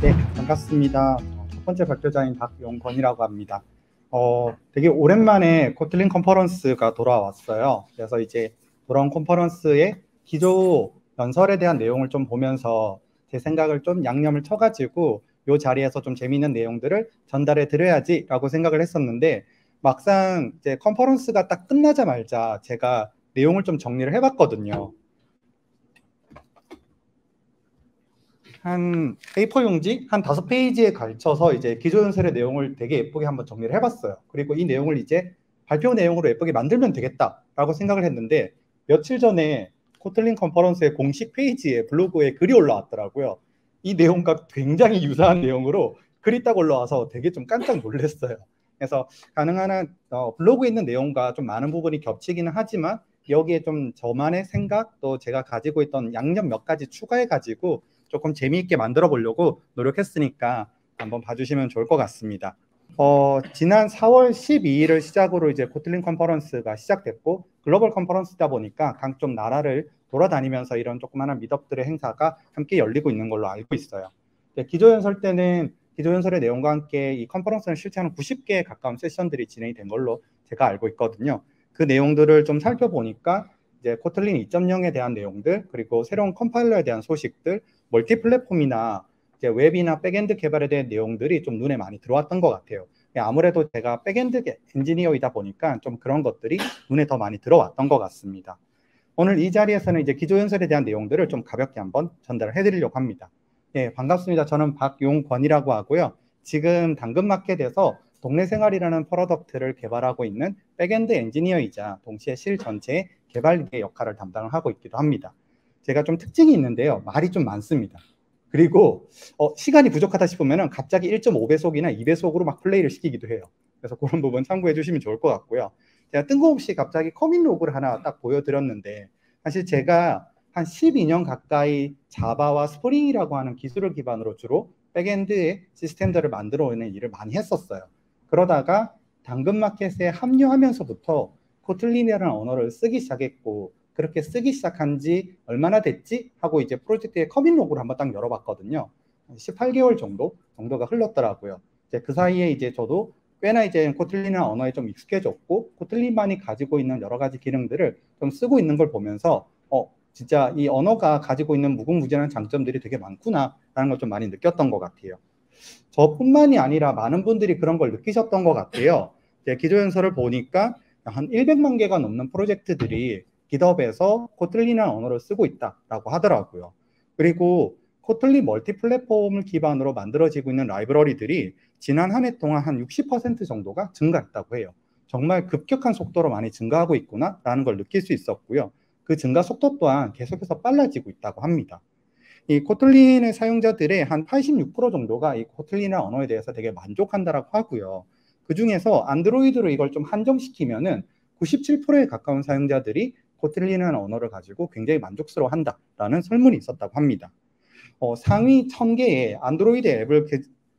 네, 반갑습니다. 첫 번째 발표자인 박용건이라고 합니다. 되게 오랜만에 코틀린 컨퍼런스가 돌아왔어요. 그래서 이제 돌아온 컨퍼런스의 기조 연설에 대한 내용을 좀 보면서 제 생각을 좀 양념을 쳐가지고 이 자리에서 좀 재미있는 내용들을 전달해 드려야지라고 생각을 했었는데 막상 이제 컨퍼런스가 딱 끝나자마자 제가 내용을 좀 정리를 해봤거든요. 한 A4 용지 한 5페이지에 걸쳐서 이제 기조연설의 내용을 되게 예쁘게 한번 정리를 해봤어요. 그리고 이 내용을 이제 발표 내용으로 예쁘게 만들면 되겠다라고 생각을 했는데 며칠 전에 코틀린 컨퍼런스의 공식 페이지에 블로그에 글이 올라왔더라고요. 이 내용과 굉장히 유사한 내용으로 글이 딱 올라와서 되게 좀 깜짝 놀랐어요. 그래서 가능한 한 블로그에 있는 내용과 좀 많은 부분이 겹치기는 하지만 여기에 좀 저만의 생각 또 제가 가지고 있던 양념 몇 가지 추가해가지고 조금 재미있게 만들어 보려고 노력했으니까 한번 봐주시면 좋을 것 같습니다. 지난 4월 12일을 시작으로 이제 코틀린 컨퍼런스가 시작됐고 글로벌 컨퍼런스다 보니까 각종 나라를 돌아다니면서 이런 조그마한 미덕들의 행사가 함께 열리고 있는 걸로 알고 있어요. 기조연설 때는 기조연설의 내용과 함께 이 컨퍼런스는 실제 한 90개에 가까운 세션들이 진행이 된 걸로 제가 알고 있거든요. 그 내용들을 좀 살펴보니까 이제 코틀린 2.0에 대한 내용들 그리고 새로운 컴파일러에 대한 소식들 멀티 플랫폼이나 이제 웹이나 백엔드 개발에 대한 내용들이 좀 눈에 많이 들어왔던 것 같아요. 아무래도 제가 백엔드 엔지니어이다 보니까 좀 그런 것들이 눈에 더 많이 들어왔던 것 같습니다. 오늘 이 자리에서는 이제 기조연설에 대한 내용들을 좀 가볍게 한번 전달을 해드리려고 합니다. 네, 반갑습니다. 저는 박용권이라고 하고요. 지금 당근마켓에서 동네생활이라는 프로덕트를 개발하고 있는 백엔드 엔지니어이자 동시에 실 전체의 개발의 역할을 담당을 하고 있기도 합니다. 제가 좀 특징이 있는데요. 말이 좀 많습니다. 그리고 시간이 부족하다 싶으면 갑자기 1.5배속이나 2배속으로 막 플레이를 시키기도 해요. 그래서 그런 부분 참고해 주시면 좋을 것 같고요. 제가 뜬금없이 갑자기 커밋 로그를 하나 딱 보여드렸는데 사실 제가 한 12년 가까이 자바와 스프링이라고 하는 기술을 기반으로 주로 백엔드의 시스템들을 만들어 오는 일을 많이 했었어요. 그러다가 당근마켓에 합류하면서부터 코틀린이라는 언어를 쓰기 시작했고 그렇게 쓰기 시작한 지 얼마나 됐지? 하고 이제 프로젝트의 커밋 로그를 한번 딱 열어봤거든요. 18개월 정도가 흘렀더라고요. 이제 그 사이에 이제 저도 꽤나 이제 코틀린이라는 언어에 좀 익숙해졌고 코틀린만이 가지고 있는 여러 가지 기능들을 좀 쓰고 있는 걸 보면서 진짜 이 언어가 가지고 있는 무궁무진한 장점들이 되게 많구나라는 걸 좀 많이 느꼈던 것 같아요. 저뿐만이 아니라 많은 분들이 그런 걸 느끼셨던 것 같아요. 기조연설을 보니까 한 100만 개가 넘는 프로젝트들이 깃허브에서 코틀린이라는 언어를 쓰고 있다라고 하더라고요. 그리고 코틀린 멀티 플랫폼을 기반으로 만들어지고 있는 라이브러리들이 지난 한 해 동안 한 60% 정도가 증가했다고 해요. 정말 급격한 속도로 많이 증가하고 있구나라는 걸 느낄 수 있었고요. 그 증가 속도 또한 계속해서 빨라지고 있다고 합니다. 이 코틀린의 사용자들의 한 86% 정도가 이 코틀린이라는 언어에 대해서 되게 만족한다라고 하고요. 그 중에서 안드로이드로 이걸 좀 한정시키면은 97%에 가까운 사용자들이 코틀린이라는 언어를 가지고 굉장히 만족스러워한다라는 설문이 있었다고 합니다. 상위 1000개의 안드로이드 앱을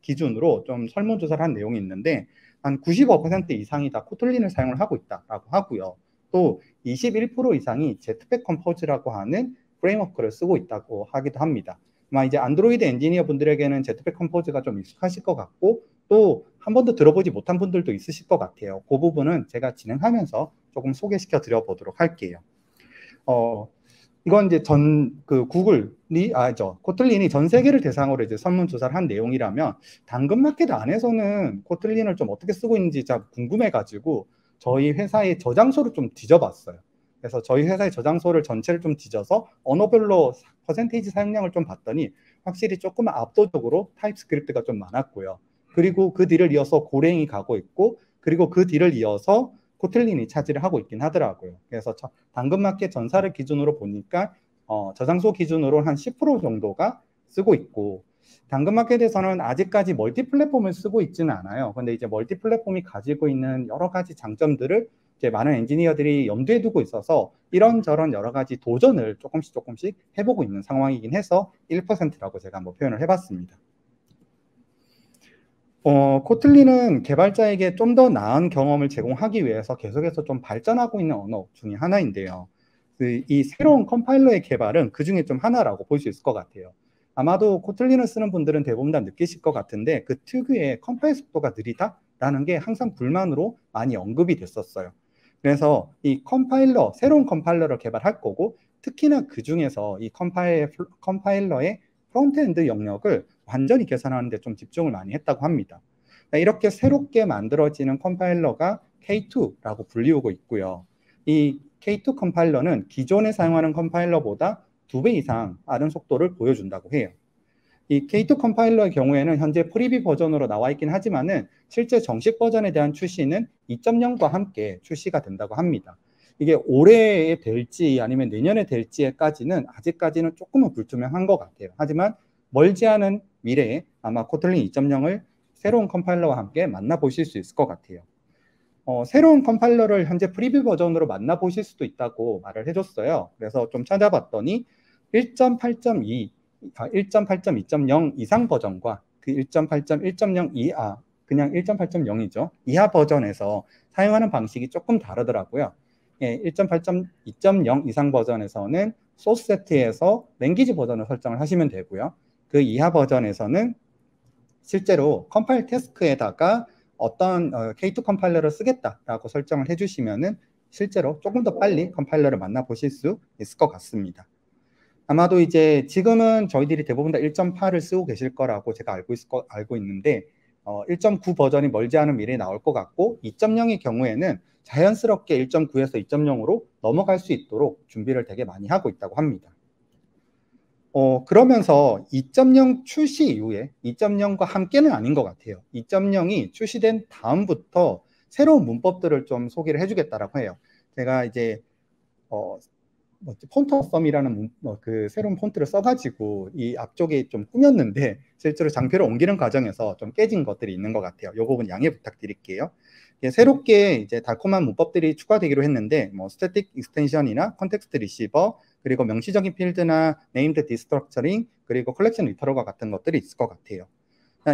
기준으로 좀 설문조사를 한 내용이 있는데 한 95% 이상이 다 코틀린을 사용을 하고 있다라고 하고요. 또 21% 이상이 제트팩 컴포즈라고 하는 프레임워크를 쓰고 있다고 하기도 합니다. 아마 이제 안드로이드 엔지니어 분들에게는 제트팩 컴포즈가 좀 익숙하실 것 같고 또 한 번도 들어보지 못한 분들도 있으실 것 같아요. 그 부분은 제가 진행하면서 조금 소개시켜 드려 보도록 할게요. 이건 이제 코틀린이 전 세계를 대상으로 이제 설문조사를 한 내용이라면 당근마켓 안에서는 코틀린을 좀 어떻게 쓰고 있는지 참 궁금해가지고 저희 회사의 저장소를 좀 뒤져봤어요. 그래서 저희 회사의 저장소를 전체를 좀 뒤져서 언어별로 퍼센테이지 사용량을 좀 봤더니 확실히 조금 압도적으로 타입스크립트가 좀 많았고요. 그리고 그 뒤를 이어서 고랭이 가고 있고 그리고 그 뒤를 이어서 코틀린이 차지를 하고 있긴 하더라고요. 그래서 당근마켓 전사를 기준으로 보니까 저장소 기준으로 한 10% 정도가 쓰고 있고 당근마켓에서는 아직까지 멀티 플랫폼을 쓰고 있지는 않아요. 근데 이제 멀티 플랫폼이 가지고 있는 여러 가지 장점들을 이제 많은 엔지니어들이 염두에 두고 있어서 이런저런 여러 가지 도전을 조금씩 해보고 있는 상황이긴 해서 1%라고 제가 한번 표현을 해봤습니다. 코틀린은 개발자에게 좀 더 나은 경험을 제공하기 위해서 계속해서 좀 발전하고 있는 언어 중에 하나인데요. 이 새로운 컴파일러의 개발은 그 중에 좀 하나라고 볼 수 있을 것 같아요. 아마도 코틀린을 쓰는 분들은 대부분 다 느끼실 것 같은데 그 특유의 컴파일 속도가 느리다라는 게 항상 불만으로 많이 언급이 됐었어요. 그래서 이 컴파일러, 새로운 컴파일러를 개발할 거고 특히나 그 중에서 이 컴파일러의 프론트엔드 영역을 완전히 개선하는 데 좀 집중을 많이 했다고 합니다. 이렇게 새롭게 만들어지는 컴파일러가 K2라고 불리우고 있고요. 이 K2 컴파일러는 기존에 사용하는 컴파일러보다 2배 이상 빠른 속도를 보여준다고 해요. 이 K2 컴파일러의 경우에는 현재 프리뷰 버전으로 나와 있긴 하지만은 실제 정식 버전에 대한 출시는 2.0과 함께 출시가 된다고 합니다. 이게 올해에 될지 아니면 내년에 될지까지는 아직까지는 조금은 불투명한 것 같아요. 하지만 멀지 않은 미래에 아마 코틀린 2.0을 새로운 컴파일러와 함께 만나보실 수 있을 것 같아요. 새로운 컴파일러를 현재 프리뷰 버전으로 만나보실 수도 있다고 말을 해줬어요. 그래서 좀 찾아봤더니 1.8.2, 1.8.2.0 이상 버전과 그 1.8.1.0 이하, 그냥 1.8.0이죠. 이하 버전에서 사용하는 방식이 조금 다르더라고요. 1.8.2.0 이상 버전에서는 소스 세트에서 랭귀지 버전을 설정을 하시면 되고요. 그 이하 버전에서는 실제로 컴파일 태스크에다가 어떤 K2 컴파일러를 쓰겠다라고 설정을 해주시면은 실제로 조금 더 빨리 컴파일러를 만나보실 수 있을 것 같습니다. 아마도 이제 지금은 저희들이 대부분 다 1.8을 쓰고 계실 거라고 제가 알고 있는데 1.9 버전이 멀지 않은 미래에 나올 것 같고 2.0의 경우에는 자연스럽게 1.9에서 2.0으로 넘어갈 수 있도록 준비를 되게 많이 하고 있다고 합니다. 그러면서 2.0 출시 이후에 2.0과 함께는 아닌 것 같아요. 2.0이 출시된 다음부터 새로운 문법들을 좀 소개를 해주겠다라고 해요. 제가 이제 폰트 썸이라는 그 새로운 폰트를 써가지고 이 앞쪽에 좀 꾸몄는데 실제로 장표를 옮기는 과정에서 좀 깨진 것들이 있는 것 같아요. 이 부분 양해 부탁드릴게요. 새롭게 이제 달콤한 문법들이 추가되기로 했는데 뭐 스태틱 익스텐션이나 컨텍스트 리시버 그리고 명시적인 필드나 네임드 디스트럭처링 그리고 컬렉션 리터럴과 같은 것들이 있을 것 같아요.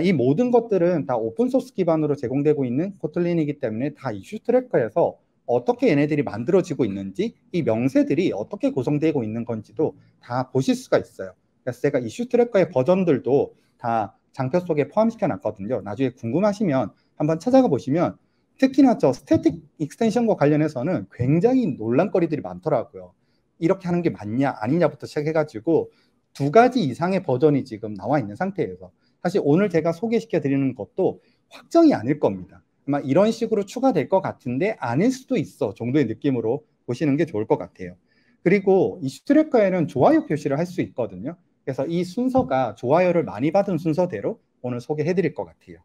이 모든 것들은 다 오픈소스 기반으로 제공되고 있는 코틀린이기 때문에 다 이슈 트래커에서 어떻게 얘네들이 만들어지고 있는지 이 명세들이 어떻게 구성되고 있는 건지도 다 보실 수가 있어요. 그래서 제가 이슈 트래커의 버전들도 다 장표 속에 포함시켜 놨거든요. 나중에 궁금하시면 한번 찾아가 보시면 특히나 저 스태틱 익스텐션과 관련해서는 굉장히 논란거리들이 많더라고요. 이렇게 하는 게 맞냐 아니냐부터 시작해가지고 2가지 이상의 버전이 지금 나와 있는 상태에서 사실 오늘 제가 소개시켜 드리는 것도 확정이 아닐 겁니다. 아마 이런 식으로 추가될 것 같은데 아닐 수도 있어 정도의 느낌으로 보시는 게 좋을 것 같아요. 그리고 이 슈트래커에는 좋아요 표시를 할 수 있거든요. 그래서 이 순서가 좋아요를 많이 받은 순서대로 오늘 소개해 드릴 것 같아요.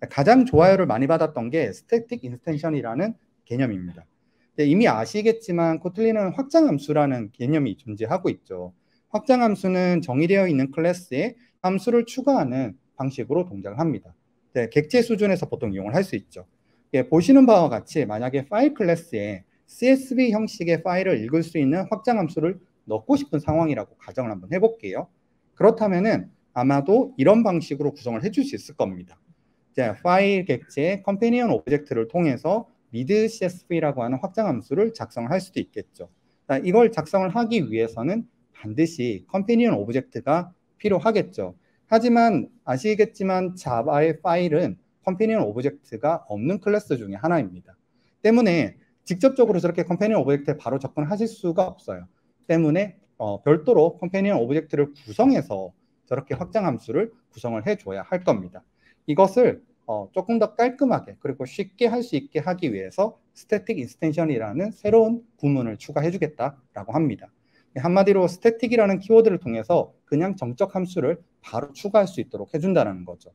가장 좋아요를 많이 받았던 게 스태틱 인스텐션이라는 개념입니다. 이미 아시겠지만 코틀린은 확장함수라는 개념이 존재하고 있죠. 확장함수는 정의되어 있는 클래스에 함수를 추가하는 방식으로 동작을 합니다. 객체 수준에서 보통 이용을 할 수 있죠. 보시는 바와 같이 만약에 파일 클래스에 CSV 형식의 파일을 읽을 수 있는 확장함수를 넣고 싶은 상황이라고 가정을 한번 해볼게요. 그렇다면은 아마도 이런 방식으로 구성을 해줄 수 있을 겁니다. 파일 객체 컴패니언 오브젝트를 통해서 read CSV라고 하는 확장함수를 작성을 할 수도 있겠죠. 이걸 작성을 하기 위해서는 반드시 컴패니언 오브젝트가 필요하겠죠. 하지만 아시겠지만 자바의 파일은 컴패니언 오브젝트가 없는 클래스 중에 하나입니다. 때문에 직접적으로 저렇게 컴패니언 오브젝트에 바로 접근하실 수가 없어요. 때문에 별도로 컴패니언 오브젝트를 구성해서 저렇게 확장함수를 구성을 해줘야 할 겁니다. 이것을 조금 더 깔끔하게 그리고 쉽게 할 수 있게 하기 위해서 스태틱 인스텐션이라는 새로운 구문을 추가해 주겠다라고 합니다. 한마디로 스태틱이라는 키워드를 통해서 그냥 정적 함수를 바로 추가할 수 있도록 해준다는 거죠.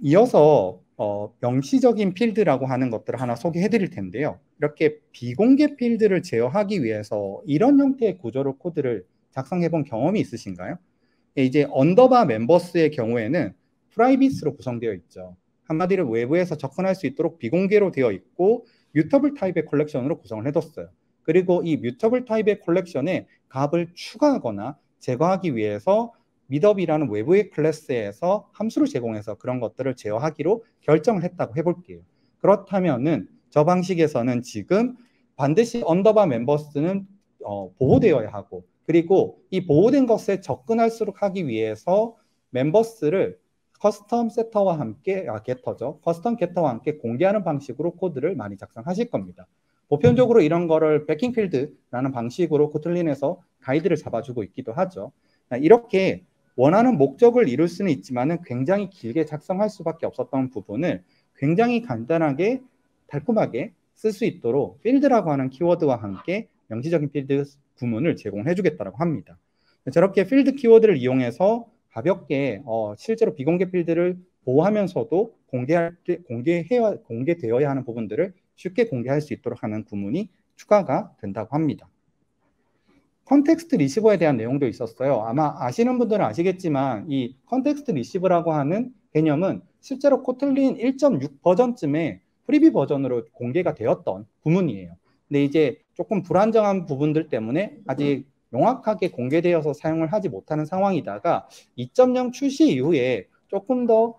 이어서 명시적인 필드라고 하는 것들을 하나 소개해 드릴 텐데요. 이렇게 비공개 필드를 제어하기 위해서 이런 형태의 구조로 코드를 작성해 본 경험이 있으신가요? 이제 언더바 멤버스의 경우에는 프라이빗으로 구성되어 있죠. 한마디로 외부에서 접근할 수 있도록 비공개로 되어 있고 뮤터블 타입의 컬렉션으로 구성을 해뒀어요. 그리고 이 뮤터블 타입의 컬렉션에 값을 추가하거나 제거하기 위해서 미덥이라는 외부의 클래스에서 함수를 제공해서 그런 것들을 제어하기로 결정을 했다고 해볼게요. 그렇다면은 저 방식에서는 지금 반드시 언더바 멤버스는 보호되어야 하고 그리고 이 보호된 것에 접근할수록 하기 위해서 멤버스를 커스텀 세터와 함께, 게터죠. 커스텀 게터와 함께 공개하는 방식으로 코드를 많이 작성하실 겁니다. 보편적으로 이런 거를 백킹필드라는 방식으로 코틀린에서 가이드를 잡아주고 있기도 하죠. 이렇게 원하는 목적을 이룰 수는 있지만은 굉장히 길게 작성할 수밖에 없었던 부분을 굉장히 간단하게 달콤하게 쓸 수 있도록 필드라고 하는 키워드와 함께 명시적인 필드 구문을 제공해 주겠다고 합니다. 저렇게 필드 키워드를 이용해서 가볍게 실제로 비공개 필드를 보호하면서도 공개되어야 하는 부분들을 쉽게 공개할 수 있도록 하는 구문이 추가가 된다고 합니다. 컨텍스트 리시버에 대한 내용도 있었어요. 아마 아시는 분들은 아시겠지만 이 컨텍스트 리시버라고 하는 개념은 실제로 코틀린 1.6 버전쯤에 프리뷰 버전으로 공개가 되었던 구문이에요. 근데 이제 조금 불안정한 부분들 때문에 아직 명확하게 공개되어서 사용을 하지 못하는 상황이다가 2.0 출시 이후에 조금 더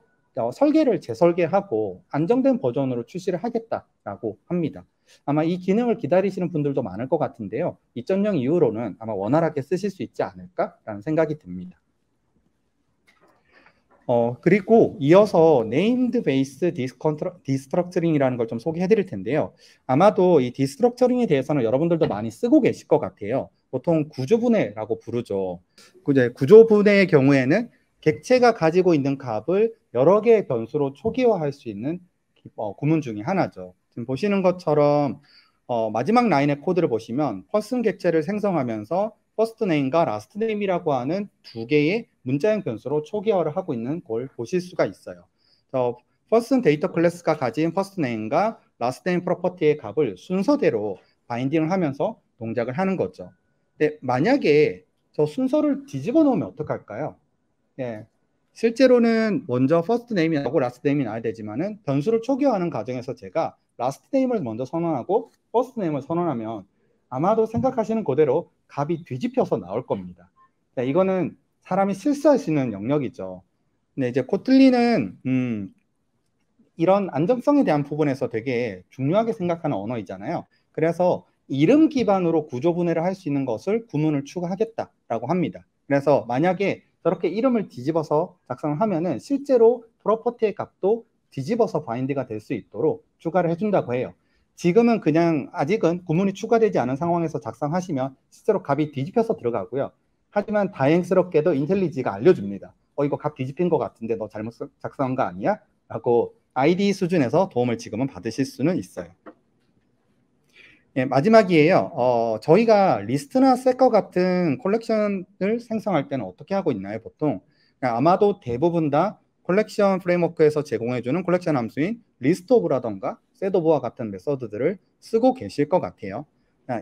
설계를 재설계하고 안정된 버전으로 출시를 하겠다라고 합니다. 아마 이 기능을 기다리시는 분들도 많을 것 같은데요. 2.0 이후로는 아마 원활하게 쓰실 수 있지 않을까라는 생각이 듭니다. 그리고 이어서 네임드 베이스 디스트럭처링이라는 걸 좀 소개해 드릴 텐데요. 아마도 이 디스트럭처링에 대해서는 여러분들도 많이 쓰고 계실 것 같아요. 보통 구조분해라고 부르죠. 구조분해의 경우에는 객체가 가지고 있는 값을 여러 개의 변수로 초기화할 수 있는 구문 중에 하나죠. 지금 보시는 것처럼 마지막 라인의 코드를 보시면 퍼슨 객체를 생성하면서 퍼스트 네임과 라스트 네임이라고 하는 두 개의 문자형 변수로 초기화를 하고 있는 걸 보실 수가 있어요. 퍼슨 데이터 클래스가 가진 퍼스트 네임과 라스트 네임 프로퍼티의 값을 순서대로 바인딩을 하면서 동작을 하는 거죠. 근데 만약에 저 순서를 뒤집어 놓으면 어떡할까요? 예. 실제로는 먼저 퍼스트 네임이 나오고 라스트 네임이 나야 되지만은 변수를 초기화하는 과정에서 제가 라스트 네임을 먼저 선언하고 퍼스트 네임을 선언하면 아마도 생각하시는 그대로 값이 뒤집혀서 나올 겁니다. 이거는 사람이 실수할 수 있는 영역이죠. 근데 이제 코틀린은 이런 안정성에 대한 부분에서 되게 중요하게 생각하는 언어이잖아요. 그래서 이름 기반으로 구조 분해를 할 수 있는 것을 구문을 추가하겠다라고 합니다. 그래서 만약에 저렇게 이름을 뒤집어서 작성을 하면은 실제로 프로퍼티의 값도 뒤집어서 바인드가 될 수 있도록 추가를 해준다고 해요. 지금은 그냥 아직은 구문이 추가되지 않은 상황에서 작성하시면 실제로 값이 뒤집혀서 들어가고요. 하지만 다행스럽게도 인텔리지가 알려줍니다. 이거 값 뒤집힌 것 같은데 너 잘못 작성한 거 아니야? 라고 ID 수준에서 도움을 지금은 받으실 수는 있어요. 예, 마지막이에요. 저희가 리스트나 세커 같은 콜렉션을 생성할 때는 어떻게 하고 있나요? 보통 아마도 대부분 다 콜렉션 프레임워크에서 제공해주는 콜렉션 함수인 리스트 오브라던가 셋 오브와 같은 메서드들을 쓰고 계실 것 같아요.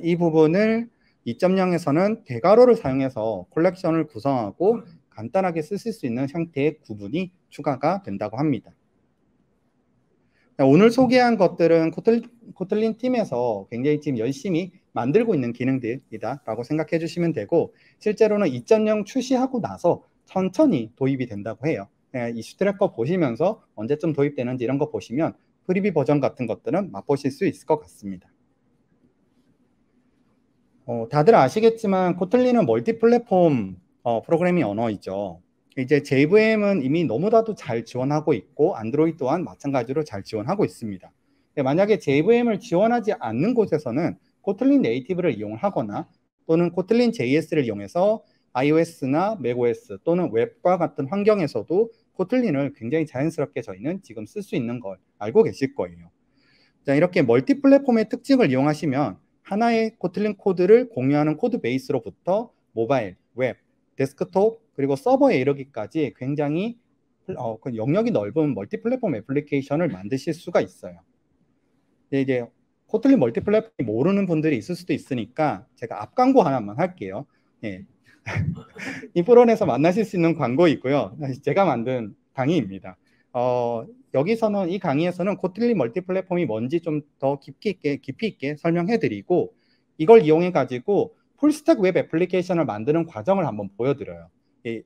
이 부분을 2.0에서는 대괄호를 사용해서 콜렉션을 구성하고 간단하게 쓰실 수 있는 형태의 구분이 추가가 된다고 합니다. 오늘 소개한 것들은 코틀린 팀에서 굉장히 지금 열심히 만들고 있는 기능들이다 라고 생각해 주시면 되고, 실제로는 2.0 출시하고 나서 천천히 도입이 된다고 해요. 이슈 트래커 보시면서 언제쯤 도입되는지 이런 거 보시면 프리뷰 버전 같은 것들은 맛보실 수 있을 것 같습니다. 다들 아시겠지만 코틀린은 멀티 플랫폼 프로그래밍 언어이죠. 이제 JVM은 이미 너무나도 잘 지원하고 있고 안드로이드 또한 마찬가지로 잘 지원하고 있습니다. 만약에 JVM을 지원하지 않는 곳에서는 코틀린 네이티브를 이용하거나 또는 코틀린 JS를 이용해서 iOS나 macOS 또는 웹과 같은 환경에서도 코틀린을 굉장히 자연스럽게 저희는 지금 쓸 수 있는 걸 알고 계실 거예요. 자, 이렇게 멀티 플랫폼의 특징을 이용하시면 하나의 코틀린 코드를 공유하는 코드 베이스로부터 모바일, 웹, 데스크톱, 그리고 서버에 이르기까지 굉장히 그 영역이 넓은 멀티 플랫폼 애플리케이션을 만드실 수가 있어요. 이제 코틀린 멀티 플랫폼이 모르는 분들이 있을 수도 있으니까 제가 앞 광고 하나만 할게요. 예. 이 프로그램에서 만나실 수 있는 광고 있고요. 제가 만든 강의입니다. 여기서는 이 강의에서는 코틀린 멀티 플랫폼이 뭔지 좀 더 깊이 있게 설명해 드리고, 이걸 이용해 가지고 풀스택 웹 애플리케이션을 만드는 과정을 한번 보여드려요.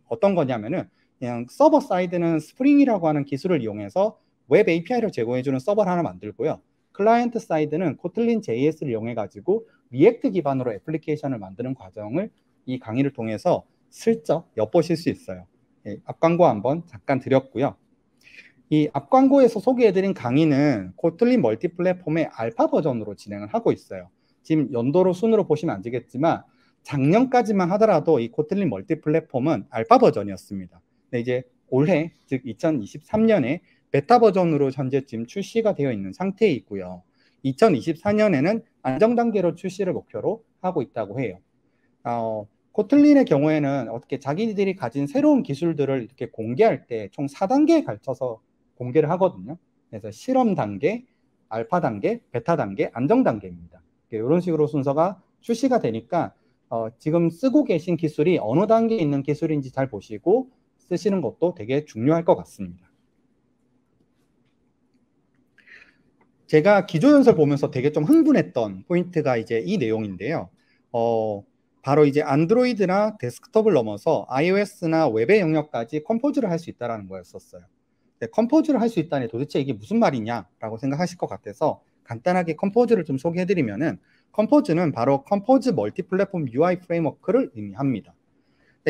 어떤 거냐면은 그냥 서버 사이드는 스프링이라고 하는 기술을 이용해서 웹 API를 제공해주는 서버를 하나 만들고요. 클라이언트 사이드는 코틀린 JS를 이용해 가지고 리액트 기반으로 애플리케이션을 만드는 과정을 이 강의를 통해서 슬쩍 엿보실 수 있어요. 예, 앞 광고 한번 잠깐 드렸고요. 이 앞 광고에서 소개해드린 강의는 코틀린 멀티 플랫폼의 알파 버전으로 진행을 하고 있어요. 지금 연도로 순으로 보시면 안 되겠지만 작년까지만 하더라도 이 코틀린 멀티 플랫폼은 알파 버전이었습니다. 근데 이제 올해 즉 2023년에 베타 버전으로 현재 지금 출시가 되어 있는 상태에 있고요. 2024년에는 안정 단계로 출시를 목표로 하고 있다고 해요. 코틀린의 경우에는 어떻게 자기들이 가진 새로운 기술들을 이렇게 공개할 때 총 4단계에 걸쳐서 공개를 하거든요. 그래서 실험 단계, 알파 단계, 베타 단계, 안정 단계입니다. 이런 식으로 순서가 출시가 되니까 지금 쓰고 계신 기술이 어느 단계에 있는 기술인지 잘 보시고 쓰시는 것도 되게 중요할 것 같습니다. 제가 기조연설 보면서 되게 좀 흥분했던 포인트가 이제 이 내용인데요. 바로 이제 안드로이드나 데스크톱을 넘어서 iOS나 웹의 영역까지 컴포즈를 할 수 있다는 거였었어요. 컴포즈를 할 수 있다니 도대체 이게 무슨 말이냐라고 생각하실 것 같아서 간단하게 컴포즈를 좀 소개해드리면은 컴포즈는 바로 컴포즈 멀티 플랫폼 UI 프레임워크를 의미합니다.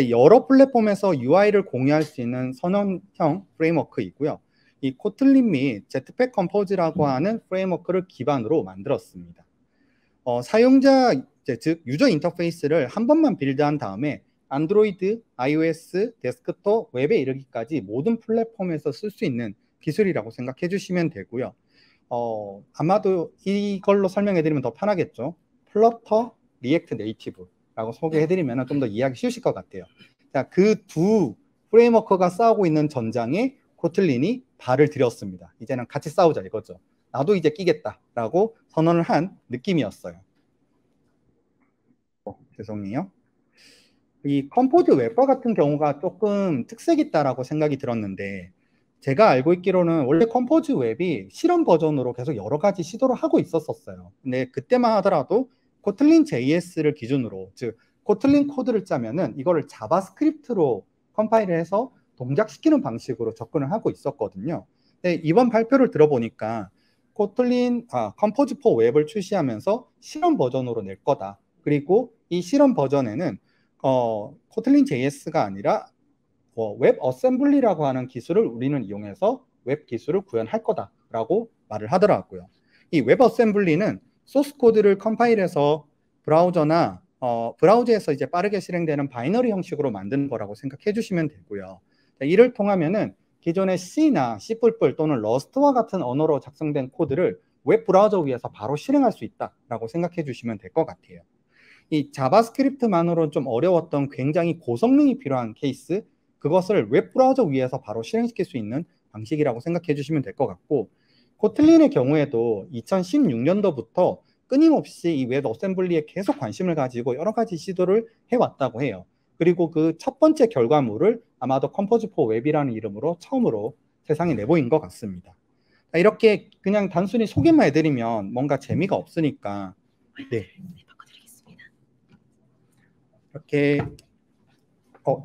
여러 플랫폼에서 UI를 공유할 수 있는 선언형 프레임워크이고요. 이 코틀린 및 제트팩 컴포즈라고 하는 프레임워크를 기반으로 만들었습니다. 사용자 즉 유저 인터페이스를 한 번만 빌드한 다음에 안드로이드, iOS, 데스크톱, 웹에 이르기까지 모든 플랫폼에서 쓸 수 있는 기술이라고 생각해 주시면 되고요. 아마도 이걸로 설명해 드리면 더 편하겠죠. 플러터, 리액트 네이티브라고 소개해 드리면 좀 더 이해하기 쉬우실 것 같아요. 자, 그 두 프레임워크가 싸우고 있는 전장에 코틀린이 발을 들였습니다. 이제는 같이 싸우자 이거죠. 나도 이제 끼겠다라고 선언을 한 느낌이었어요. 죄송해요. 이 컴포즈 웹과 같은 경우가 조금 특색이 있다라고 생각이 들었는데 제가 알고 있기로는 원래 컴포즈 웹이 실험 버전으로 계속 여러 가지 시도를 하고 있었어요. 근데 그때만 하더라도 코틀린 JS를 기준으로 즉 코틀린 코드를 짜면은 이거를 자바스크립트로 컴파일을 해서 동작시키는 방식으로 접근을 하고 있었거든요. 근데 이번 발표를 들어보니까 코틀린 컴포즈4 웹을 출시하면서 실험 버전으로 낼 거다. 그리고 이 실험 버전에는 코틀린 JS가 아니라 웹 어셈블리라고 하는 기술을 우리는 이용해서 웹 기술을 구현할 거다라고 말을 하더라고요. 이 웹 어셈블리는 소스 코드를 컴파일해서 브라우저나 브라우저에서 이제 빠르게 실행되는 바이너리 형식으로 만드는 거라고 생각해 주시면 되고요. 이를 통하면은 기존의 C나 C++ 또는 러스트와 같은 언어로 작성된 코드를 웹 브라우저 위에서 바로 실행할 수 있다라고 생각해 주시면 될 것 같아요. 이 자바스크립트만으로는 좀 어려웠던 굉장히 고성능이 필요한 케이스, 그것을 웹 브라우저 위에서 바로 실행시킬 수 있는 방식이라고 생각해 주시면 될 것 같고, 코틀린의 경우에도 2016년도부터 끊임없이 이 웹 어셈블리에 계속 관심을 가지고 여러 가지 시도를 해왔다고 해요. 그리고 그 첫 번째 결과물을 아마도 컴포즈4 웹이라는 이름으로 처음으로 세상에 내보인 것 같습니다. 이렇게 그냥 단순히 소개만 해드리면 뭔가 재미가 없으니까 네. 이렇게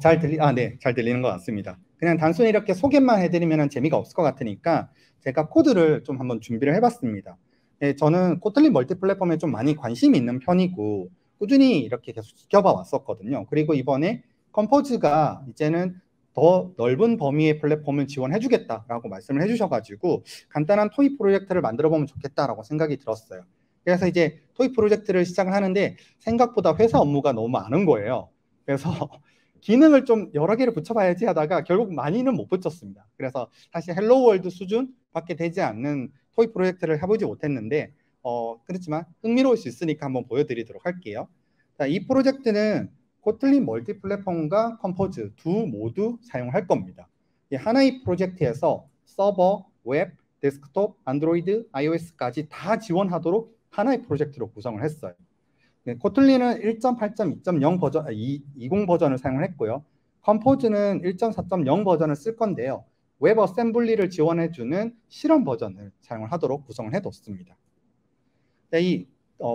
잘 들리는 것 같습니다. 그냥 단순히 이렇게 소개만 해드리면 재미가 없을 것 같으니까 제가 코드를 좀 한번 준비를 해봤습니다. 네, 저는 코틀린 멀티 플랫폼에 좀 많이 관심이 있는 편이고 꾸준히 이렇게 계속 지켜봐 왔었거든요. 그리고 이번에 컴포즈가 이제는 더 넓은 범위의 플랫폼을 지원해주겠다라고 말씀을 해주셔가지고 간단한 토이 프로젝트를 만들어보면 좋겠다라고 생각이 들었어요. 그래서 이제 토이 프로젝트를 시작을 하는데 생각보다 회사 업무가 너무 많은 거예요. 그래서 기능을 좀 여러 개를 붙여봐야지 하다가 결국 많이는 못 붙였습니다. 그래서 사실 헬로 월드 수준밖에 되지 않는 토이 프로젝트를 해보지 못했는데 그렇지만 흥미로울 수 있으니까 한번 보여드리도록 할게요. 자, 이 프로젝트는 코틀린 멀티 플랫폼과 컴포즈 두 모두 사용할 겁니다. 이 하나의 프로젝트에서 서버, 웹, 데스크톱, 안드로이드, iOS까지 다 지원하도록 하나의 프로젝트로 구성을 했어요. 네, 코틀린은 1.8.2.0 버전, 20 버전을 사용을 했고요. 컴포즈는 1.4.0 버전을 쓸 건데요. 웹 어셈블리를 지원해주는 실험 버전을 사용을 하도록 구성을 해뒀습니다. 네, 이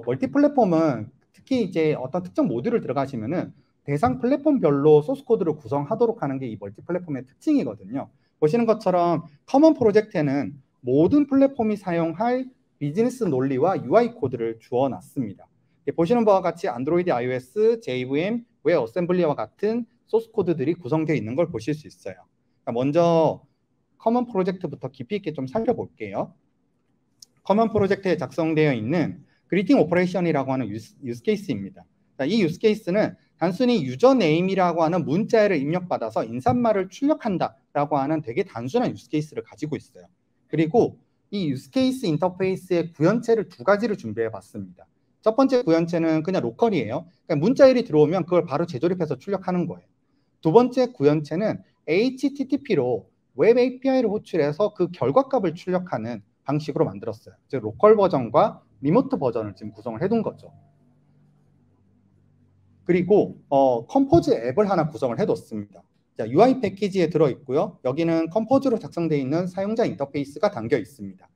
멀티 플랫폼은 특히 이제 어떤 특정 모듈을 들어가시면은 대상 플랫폼별로 소스 코드를 구성하도록 하는 게 이 멀티 플랫폼의 특징이거든요. 보시는 것처럼 커먼 프로젝트에는 모든 플랫폼이 사용할 비즈니스 논리와 UI 코드를 주어놨습니다. 보시는 바와 같이 안드로이드, iOS, JVM, 웹 어셈블리와 같은 소스 코드들이 구성되어 있는 걸 보실 수 있어요. 먼저 커먼 프로젝트부터 깊이 있게 좀 살펴볼게요. 커먼 프로젝트에 작성되어 있는 그리팅 오퍼레이션이라고 하는 유스 케이스입니다. 이 유스 케이스는 단순히 유저 네임이라고 하는 문자를 입력받아서 인사말을 출력한다라고 하는 되게 단순한 유스 케이스를 가지고 있어요. 그리고 이 유스 케이스 인터페이스의 구현체를 두 가지를 준비해 봤습니다. 첫 번째 구현체는 그냥 로컬이에요. 그러니까 문자일이 들어오면 그걸 바로 재조립해서 출력하는 거예요. 두 번째 구현체는 HTTP로 웹 API를 호출해서 그 결과값을 출력하는 방식으로 만들었어요. 즉 로컬 버전과 리모트 버전을 지금 구성을 해둔 거죠. 그리고 컴포즈 앱을 하나 구성을 해뒀습니다. 자, UI 패키지에 들어있고요. 여기는 컴포즈로 작성되어 있는 사용자 인터페이스가 담겨 있습니다.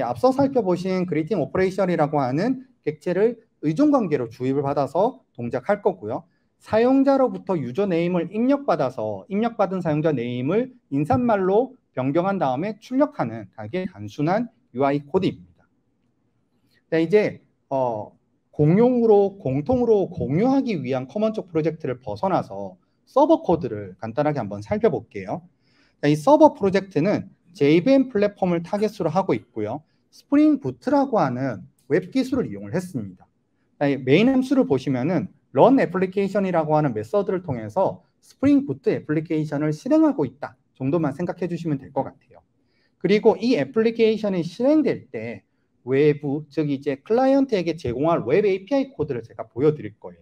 앞서 살펴보신 그리팅 오퍼레이션이라고 하는 객체를 의존관계로 주입을 받아서 동작할 거고요. 사용자로부터 유저 네임을 입력받아서 입력받은 사용자 네임을 인사말로 변경한 다음에 출력하는 되게 단순한 UI 코드입니다. 자, 이제 공통으로 공유하기 위한 커먼 쪽 프로젝트를 벗어나서 서버 코드를 간단하게 한번 살펴볼게요. 자, 이 서버 프로젝트는 JVM 플랫폼을 타겟으로 하고 있고요. 스프링 부트라고 하는 웹 기술을 이용을 했습니다. 자, 메인 함수를 보시면은 run 애플리케이션이라고 하는 메서드를 통해서 스프링 부트 애플리케이션을 실행하고 있다 정도만 생각해 주시면 될 것 같아요. 그리고 이 애플리케이션이 실행될 때 외부, 즉 이제 클라이언트에게 제공할 웹 API 코드를 제가 보여드릴 거예요.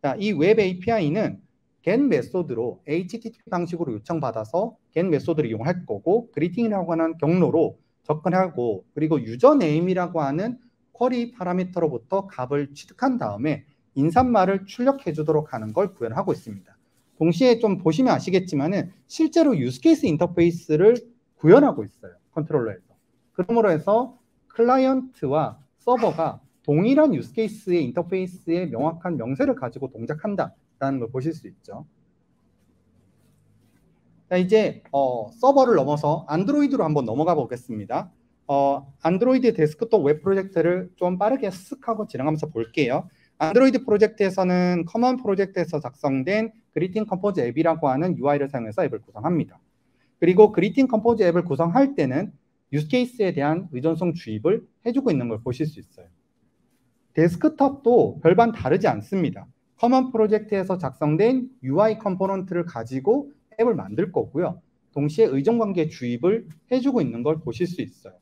자, 이 웹 API는 get 메소드로 HTTP 방식으로 요청받아서 get 메소드를 이용할 거고 그리팅이라고 하는 경로로 접근하고 그리고 유저 네임이라고 하는 쿼리 파라미터로부터 값을 취득한 다음에 인사말을 출력해 주도록 하는 걸 구현하고 있습니다. 동시에 좀 보시면 아시겠지만은 실제로 유스케이스 인터페이스를 구현하고 있어요. 컨트롤러에서. 그러므로 해서 클라이언트와 서버가 동일한 유스케이스의 인터페이스의 명확한 명세를 가지고 동작한다라는 걸 보실 수 있죠. 자, 이제 서버를 넘어서 안드로이드로 한번 넘어가 보겠습니다. 안드로이드 데스크톱 웹 프로젝트를 좀 빠르게 쓱하고 진행하면서 볼게요. 안드로이드 프로젝트에서는 커먼 프로젝트에서 작성된 그리팅 컴포즈 앱이라고 하는 UI를 사용해서 앱을 구성합니다. 그리고 그리팅 컴포즈 앱을 구성할 때는 유스케이스에 대한 의존성 주입을 해주고 있는 걸 보실 수 있어요. 데스크톱도 별반 다르지 않습니다. 커먼 프로젝트에서 작성된 UI 컴포넌트를 가지고 앱을 만들 거고요. 동시에 의존관계 주입을 해주고 있는 걸 보실 수 있어요.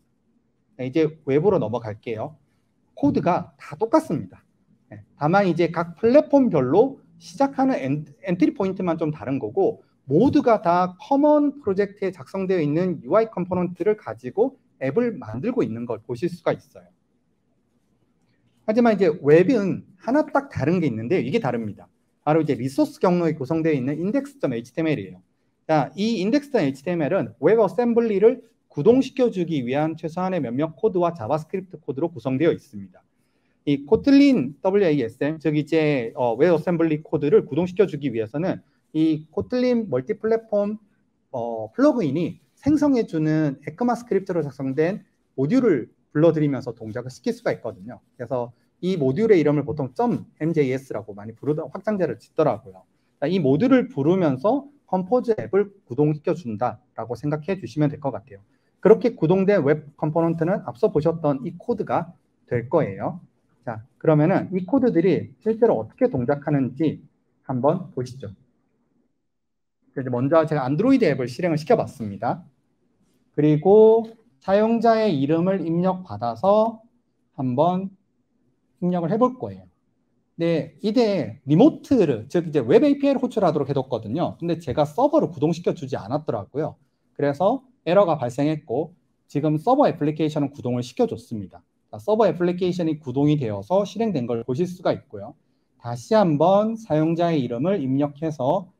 이제 웹으로 넘어갈게요. 코드가 다 똑같습니다. 다만 이제 각 플랫폼별로 시작하는 엔트리 포인트만 좀 다른 거고 모두가 다 커먼 프로젝트에 작성되어 있는 UI 컴포넌트를 가지고 앱을 만들고 있는 걸 보실 수가 있어요. 하지만 이제 웹은 하나 딱 다른 게 있는데 이게 다릅니다. 바로 이제 리소스 경로에 구성되어 있는 index.html이에요. 자, 이 index.html은 웹 어셈블리를 구동시켜주기 위한 최소한의 몇몇 코드와 자바스크립트 코드로 구성되어 있습니다. 이 코틀린 WASM, 즉 이제 웹 어셈블리 코드를 구동시켜주기 위해서는 이 코틀린 멀티 플랫폼 플러그인이 생성해주는 에크마스크립트로 작성된 모듈을 불러들이면서 동작을 시킬 수가 있거든요. 그래서 이 모듈의 이름을 보통 .mjs라고 많이 부르다 확장자를 짓더라고요. 이 모듈을 부르면서 컴포즈 앱을 구동시켜준다라고 생각해 주시면 될 것 같아요. 그렇게 구동된 웹 컴포넌트는 앞서 보셨던 이 코드가 될 거예요. 자, 그러면은 이 코드들이 실제로 어떻게 동작하는지 한번 보시죠. 먼저 제가 안드로이드 앱을 실행을 시켜봤습니다. 그리고 사용자의 이름을 입력받아서 한번 입력을 해볼 거예요. 네, 이게 리모트를, 즉 이제 웹 API를 호출하도록 해뒀거든요. 근데 제가 서버를 구동시켜 주지 않았더라고요. 그래서 에러가 발생했고 지금 서버 애플리케이션은 구동을 시켜줬습니다. 자, 서버 애플리케이션이 구동이 되어서 실행된 걸 보실 수가 있고요. 다시 한번 사용자의 이름을 입력해서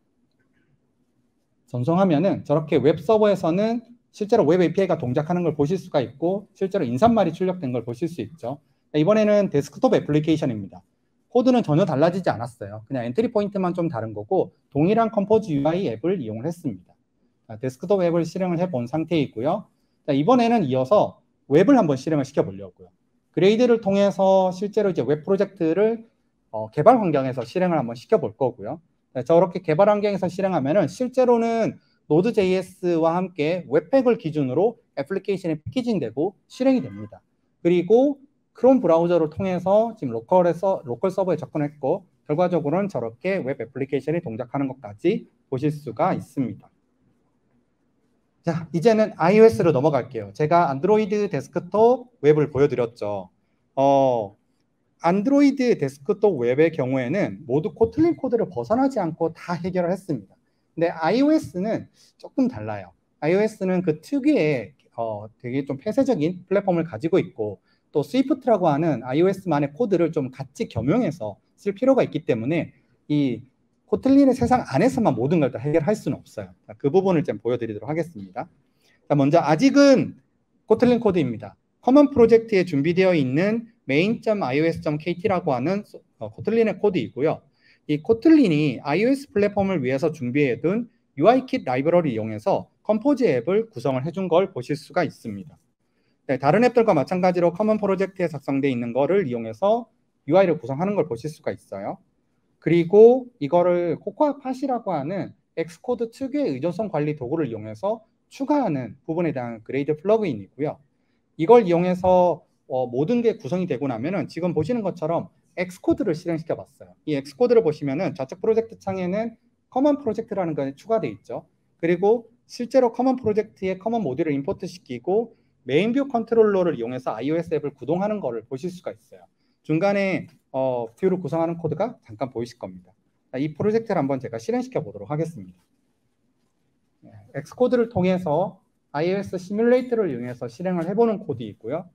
전송하면은 저렇게 웹 서버에서는 실제로 웹 API가 동작하는 걸 보실 수가 있고 실제로 인사말이 출력된 걸 보실 수 있죠. 이번에는 데스크톱 애플리케이션입니다. 코드는 전혀 달라지지 않았어요. 그냥 엔트리 포인트만 좀 다른 거고 동일한 컴포즈 UI 앱을 이용을 했습니다. 데스크톱 앱을 실행을 해본 상태이고요. 자, 이번에는 이어서 웹을 한번 실행을 시켜보려고요. 그레이드를 통해서 실제로 이제 웹 프로젝트를 개발 환경에서 실행을 한번 시켜볼 거고요. 네, 저렇게 개발 환경에서 실행하면은 실제로는 Node.js와 함께 웹팩을 기준으로 애플리케이션이 패키징되고 실행이 됩니다. 그리고 크롬 브라우저를 통해서 지금 로컬 서버에 접근했고 결과적으로는 저렇게 웹 애플리케이션이 동작하는 것까지 보실 수가 있습니다. 자, 이제는 iOS로 넘어갈게요. 제가 안드로이드 데스크톱 웹을 보여드렸죠. 안드로이드 데스크톱 웹의 경우에는 모두 코틀린 코드를 벗어나지 않고 다 해결을 했습니다. 근데 iOS는 조금 달라요. iOS는 그 특유의 되게 좀 폐쇄적인 플랫폼을 가지고 있고 또 스위프트라고 하는 iOS만의 코드를 좀 같이 겸용해서 쓸 필요가 있기 때문에 이 코틀린의 세상 안에서만 모든 걸 다 해결할 수는 없어요. 그 부분을 좀 보여드리도록 하겠습니다. 자, 먼저 아직은 코틀린 코드입니다. 커먼 프로젝트에 준비되어 있는 main.ios.kt라고 하는 코틀린의 코드이고요. 이 코틀린이 iOS 플랫폼을 위해서 준비해둔 UIKit 라이브러리 이용해서 컴포즈 앱을 구성을 해준 걸 보실 수가 있습니다. 네, 다른 앱들과 마찬가지로 커먼 프로젝트에 작성되어 있는 거를 이용해서 UI를 구성하는 걸 보실 수가 있어요. 그리고 이거를 코코아 팟이라고 하는 엑스코드 특유의 의존성 관리 도구를 이용해서 추가하는 부분에 대한 그레이드 플러그인이고요. 이걸 이용해서 모든 게 구성이 되고 나면은 지금 보시는 것처럼 엑스코드를 실행시켜 봤어요. 이 엑스코드를 보시면은 좌측 프로젝트 창에는 커먼 프로젝트라는 게 추가되어 있죠. 그리고 실제로 커먼 프로젝트에 커먼 모듈을 임포트 시키고 메인 뷰 컨트롤러를 이용해서 iOS 앱을 구동하는 것을 보실 수가 있어요. 중간에 뷰를 구성하는 코드가 잠깐 보이실 겁니다. 이 프로젝트를 한번 제가 실행시켜 보도록 하겠습니다. 엑스코드를 통해서 iOS 시뮬레이터를 이용해서 실행을 해보는 코드 있고요.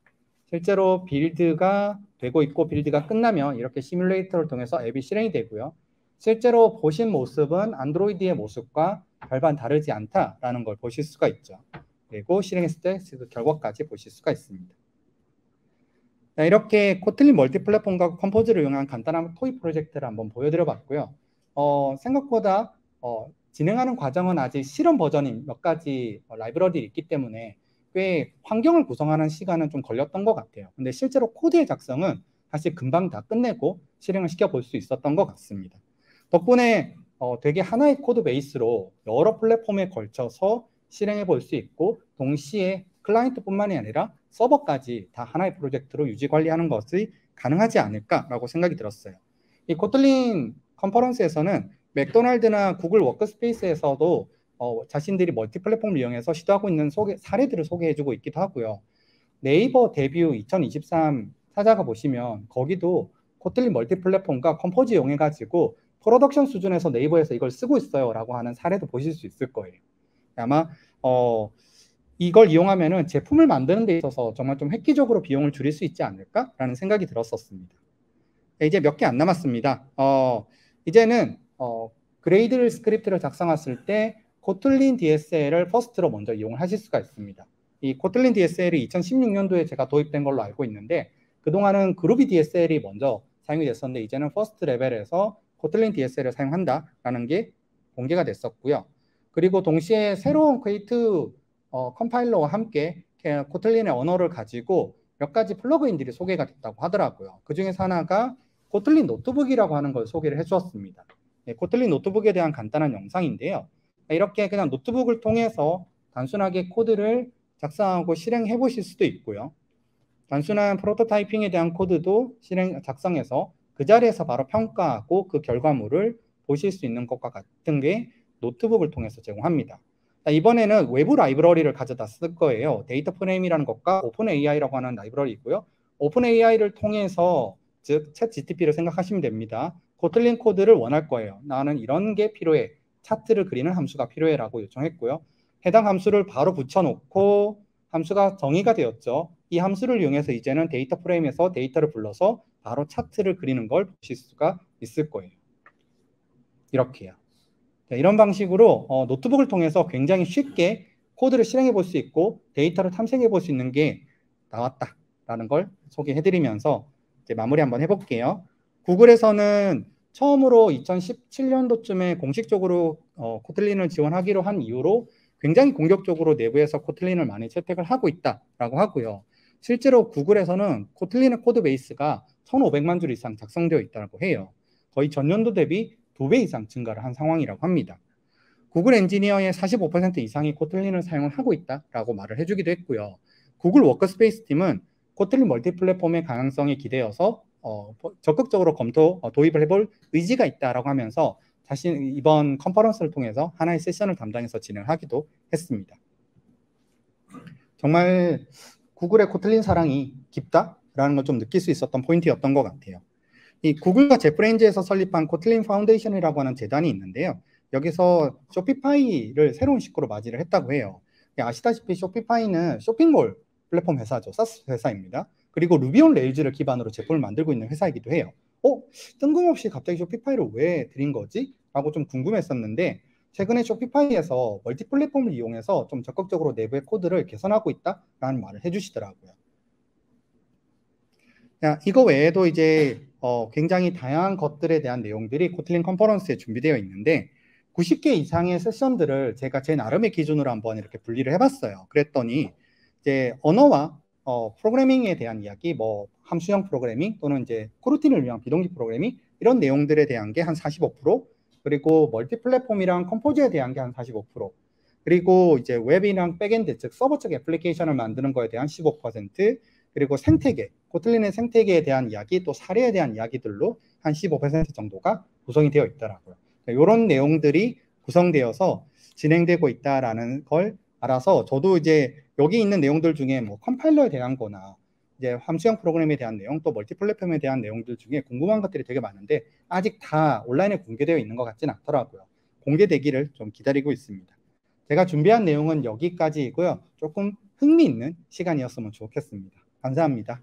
실제로 빌드가 되고 있고 빌드가 끝나면 이렇게 시뮬레이터를 통해서 앱이 실행이 되고요. 실제로 보신 모습은 안드로이드의 모습과 별반 다르지 않다라는 걸 보실 수가 있죠. 그리고 실행했을 때 그 결과까지 보실 수가 있습니다. 자, 이렇게 코틀린 멀티플랫폼과 컴포즈를 이용한 간단한 토이 프로젝트를 한번 보여드려 봤고요. 생각보다 진행하는 과정은 아직 실험 버전인 몇 가지 라이브러리들이 있기 때문에 꽤 환경을 구성하는 시간은 좀 걸렸던 것 같아요. 근데 실제로 코드의 작성은 사실 금방 다 끝내고 실행을 시켜볼 수 있었던 것 같습니다. 덕분에 되게 하나의 코드 베이스로 여러 플랫폼에 걸쳐서 실행해 볼 수 있고 동시에 클라이언트뿐만이 아니라 서버까지 다 하나의 프로젝트로 유지 관리하는 것이 가능하지 않을까라고 생각이 들었어요. 이 코틀린 컨퍼런스에서는 맥도날드나 구글 워크스페이스에서도 자신들이 멀티 플랫폼을 이용해서 시도하고 있는 사례들을 소개해주고 있기도 하고요. 네이버 데뷔 2023 찾아가 보시면 거기도 코틀린 멀티 플랫폼과 컴포즈 이용해가지고 프로덕션 수준에서 네이버에서 이걸 쓰고 있어요 라고 하는 사례도 보실 수 있을 거예요. 아마 이걸 이용하면은 제품을 만드는 데 있어서 정말 좀 획기적으로 비용을 줄일 수 있지 않을까라는 생각이 들었었습니다. 이제 몇 개 안 남았습니다. 이제는 그레이드 스크립트를 작성했을 때 코틀린 DSL을 퍼스트로 먼저 이용을 하실 수가 있습니다. 이 코틀린 DSL이 2016년도에 제가 도입된 걸로 알고 있는데 그동안은 그루비 DSL이 먼저 사용이 됐었는데 이제는 퍼스트 레벨에서 코틀린 DSL을 사용한다라는 게 공개가 됐었고요. 그리고 동시에 새로운 퀘이트 컴파일러와 함께 코틀린의 언어를 가지고 몇 가지 플러그인들이 소개가 됐다고 하더라고요. 그 중에서 하나가 코틀린 노트북이라고 하는 걸 소개를 해주었습니다. 코틀린 노트북에 대한 간단한 영상인데요. 이렇게 그냥 노트북을 통해서 단순하게 코드를 작성하고 실행해 보실 수도 있고요. 단순한 프로토타이핑에 대한 코드도 작성해서 그 자리에서 바로 평가하고 그 결과물을 보실 수 있는 것과 같은 게 노트북을 통해서 제공합니다. 이번에는 외부 라이브러리를 가져다 쓸 거예요. 데이터 프레임이라는 것과 오픈 AI라고 하는 라이브러리이고요. 오픈 AI를 통해서 즉 챗 GTP를 생각하시면 됩니다. 코틀린 코드를 원할 거예요. 나는 이런 게 필요해. 차트를 그리는 함수가 필요해 라고 요청했고요. 해당 함수를 바로 붙여놓고 함수가 정의가 되었죠. 이 함수를 이용해서 이제는 데이터 프레임에서 데이터를 불러서 바로 차트를 그리는 걸 보실 수가 있을 거예요. 이렇게요. 이런 방식으로 노트북을 통해서 굉장히 쉽게 코드를 실행해 볼 수 있고 데이터를 탐색해 볼 수 있는 게 나왔다라는 걸 소개해드리면서 이제 마무리 한번 해볼게요. 구글에서는 처음으로 2017년도쯤에 공식적으로 코틀린을 지원하기로 한 이후로 굉장히 공격적으로 내부에서 코틀린을 많이 채택을 하고 있다라고 하고요. 실제로 구글에서는 코틀린의 코드 베이스가 1,500만 줄 이상 작성되어 있다고 해요. 거의 전년도 대비 2배 이상 증가를 한 상황이라고 합니다. 구글 엔지니어의 45% 이상이 코틀린을 사용을 하고 있다라고 말을 해주기도 했고요. 구글 워크스페이스 팀은 코틀린 멀티 플랫폼의 가능성에 기대어서 적극적으로 도입을 해볼 의지가 있다라고 하면서 자신 이번 컨퍼런스를 통해서 하나의 세션을 담당해서 진행하기도 했습니다. 정말 구글의 코틀린 사랑이 깊다라는 걸 좀 느낄 수 있었던 포인트였던 것 같아요. 이 구글과 제프레인즈에서 설립한 코틀린 파운데이션이라고 하는 재단이 있는데요. 여기서 쇼피파이를 새로운 식구로 맞이를 했다고 해요. 아시다시피 쇼피파이는 쇼핑몰 플랫폼 회사죠. 사스 회사입니다. 그리고 루비 온 레일즈를 기반으로 제품을 만들고 있는 회사이기도 해요. 뜬금없이 갑자기 쇼피파이를 왜 들인 거지? 라고 좀 궁금했었는데 최근에 쇼피파이에서 멀티 플랫폼을 이용해서 좀 적극적으로 내부의 코드를 개선하고 있다라는 말을 해주시더라고요. 이거 외에도 이제 굉장히 다양한 것들에 대한 내용들이 코틀린 컨퍼런스에 준비되어 있는데 90개 이상의 세션들을 제가 제 나름의 기준으로 한번 이렇게 분리를 해봤어요. 그랬더니 이제 언어와 프로그래밍에 대한 이야기, 뭐 함수형 프로그래밍 또는 이제 코루틴을 위한 비동기 프로그래밍 이런 내용들에 대한 게 한 45%, 그리고 멀티 플랫폼이랑 컴포즈에 대한 게 한 45%, 그리고 이제 웹이랑 백엔드 즉 서버 쪽 애플리케이션을 만드는 거에 대한 15%, 그리고 생태계, 코틀린의 생태계에 대한 이야기, 또 사례에 대한 이야기들로 한 15% 정도가 구성이 되어 있더라고요. 이런 내용들이 구성되어서 진행되고 있다라는 걸 알아서 저도 이제 여기 있는 내용들 중에 뭐 컴파일러에 대한 거나 이제 함수형 프로그램에 대한 내용, 또 멀티 플랫폼에 대한 내용들 중에 궁금한 것들이 되게 많은데 아직 다 온라인에 공개되어 있는 것 같지는 않더라고요. 공개되기를 좀 기다리고 있습니다. 제가 준비한 내용은 여기까지이고요. 조금 흥미있는 시간이었으면 좋겠습니다. 감사합니다.